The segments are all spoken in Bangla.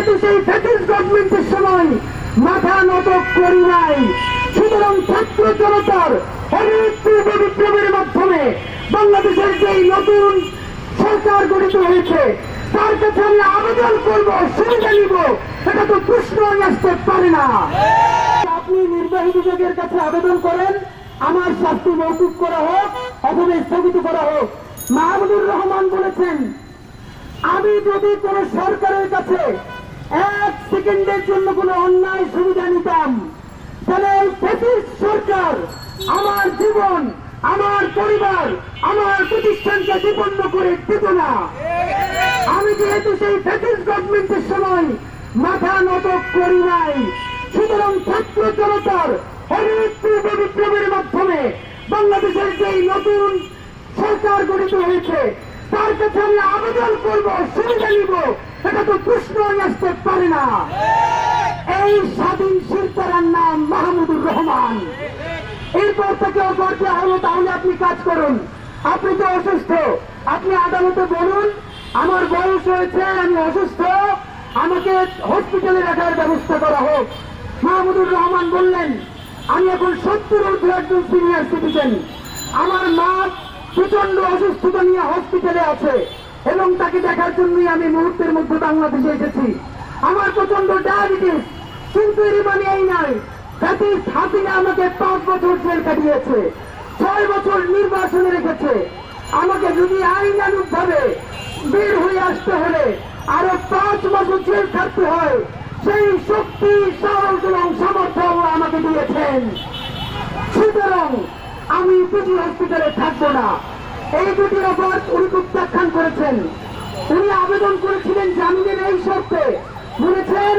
যেহেতু সেই ফ্যাসিস্ট গভর্নমেন্টের সময় মাথা নত করি নাই, সুতরাং ছাত্র জনতার হরিত পূর্ব বিপ্লবের মাধ্যমে বাংলাদেশের যেই নতুন সরকার গঠিত হয়েছে তার কাছে আমি আবেদন করবো, সুবিধা নিব, এটা তো প্রশ্নই আসতে পারে না। আপনি নির্বাহী বিভাগের কাছে আবেদন করেন আমার শাস্তি মৌকুফ করা হোক অথবা স্থগিত করা হোক। মাহমুদুর রহমান বলেছেন, আমি যদি কোন সরকারের কাছে 1 সেকেন্ডের জন্য কোন অন্যায় সুবিধা নিতাম তাহলে এই ফ্যাসিস্ট সরকার আমার জীবন, আমার পরিবার, আমার প্রতিষ্ঠানকে বিপন্ন করে দিত না। আমি যেহেতু সেই ফ্যাসিস্ট গভর্নমেন্টের সময় মাথা নত করি নাই, সুতরাং ছাত্র জনতার হরিত পূর্ব বিপ্লবের মাধ্যমে বাংলাদেশের যেই নতুন সরকার গঠিত হয়েছে তার কাছে আমি আবেদন করবো, সুবিধা নিব, এটা তো প্রশ্নই আসতে পারে না। এই স্বাধীন শিল্পীর নাম মাহমুদুর রহমান। এরপর থেকে করতে হলো তাহলে আপনি কাজ করুন। আপনি তো অসুস্থ, আপনি আদালতে বলুন আমার বয়স হয়েছে, আমি অসুস্থ, আমাকে হসপিটালে রাখার ব্যবস্থা করা হোক। মাহমুদুর রহমান বললেন, আমি এখন 70 ঊর্ধ্ব একজন সিনিয়র সিটিজেন, আমার মা প্রচন্ড অসুস্থতা নিয়ে হসপিটালে আছে এবং তাকে দেখার জন্যই আমি মুহূর্তের মধ্যে বাংলাদেশে এসেছি। আমার প্রচন্ড ডায়াবেটিস, কিন্তু এর মানে এই নয় ফ্যাসিস্ট হাসিনা আমাকে 5 বছর জেল কাটিয়েছে, 6 বছর নির্বাসনে রেখেছে। আমাকে যদি আইনানুগ ভাবে বের হয়ে আসতে হলে আরো 5 বছর জেল থাকতে হয়, সেই শক্তি, সাহস এবং সামর্থ্য আমাকে দিয়েছেন। সুতরাং আমি পিজি হসপিটালে থাকবো না। এই দুটি অপরাধ উনি প্রত্যাখ্যান করেছেন। উনি আবেদন করেছিলেন জামিনের এই শর্তে, বলেছেন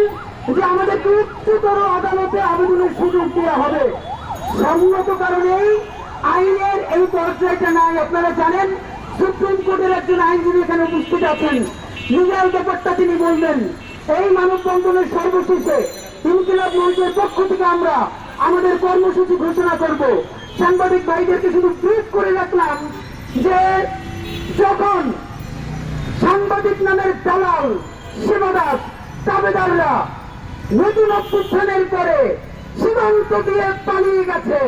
যে আমাদেরকে উচ্চতর আদালতে আবেদনের সুযোগ দেওয়া হবে। সঙ্গত কারণেই আইনের এই পর্যায়টা নাই। আপনারা জানেন সুপ্রিম কোর্টের একজন আইনজীবী এখানে উপস্থিত আছেন, লিগ্যাল ব্যাপারটা তিনি বলবেন। এই মানববন্ধনের সর্বশেষে ইনকিলাব মঞ্চের পক্ষ থেকে আমরা আমাদের কর্মসূচি ঘোষণা করব। সাংবাদিক ভাইদেরকে শুধু ব্রিফ করে রাখলাম যে যখন সাংবাদিক নামের দালাল, সেবাদাস, তাবেদাররা নতুন অভ্যুত্থানের পরে সীমান্ত দিয়ে পালিয়ে গেছে,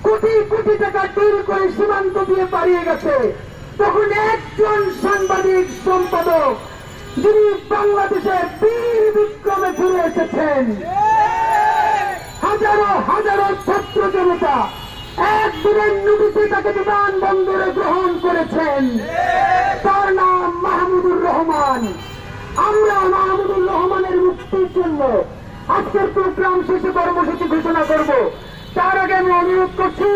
কোটি কোটি টাকা ডিল করে সীমান্ত দিয়ে পালিয়ে গেছে, তখন একজন সাংবাদিক সম্পাদক যিনি বাংলাদেশের বীর বিক্রমে ফিরে এসেছেন, হাজারো হাজারো ছাত্র জনতা একদিনের নোটিশে তাকে বিমানবন্দরে গ্রহণ করেছেন। তার নাম মাহমুদুর রহমান। আমরা মাহমুদুর রহমানের মুক্তির জন্য আজকের প্রোগ্রাম শেষে কর্মসূচি ঘোষণা করব। তার আগে আমি অনুরোধ করছি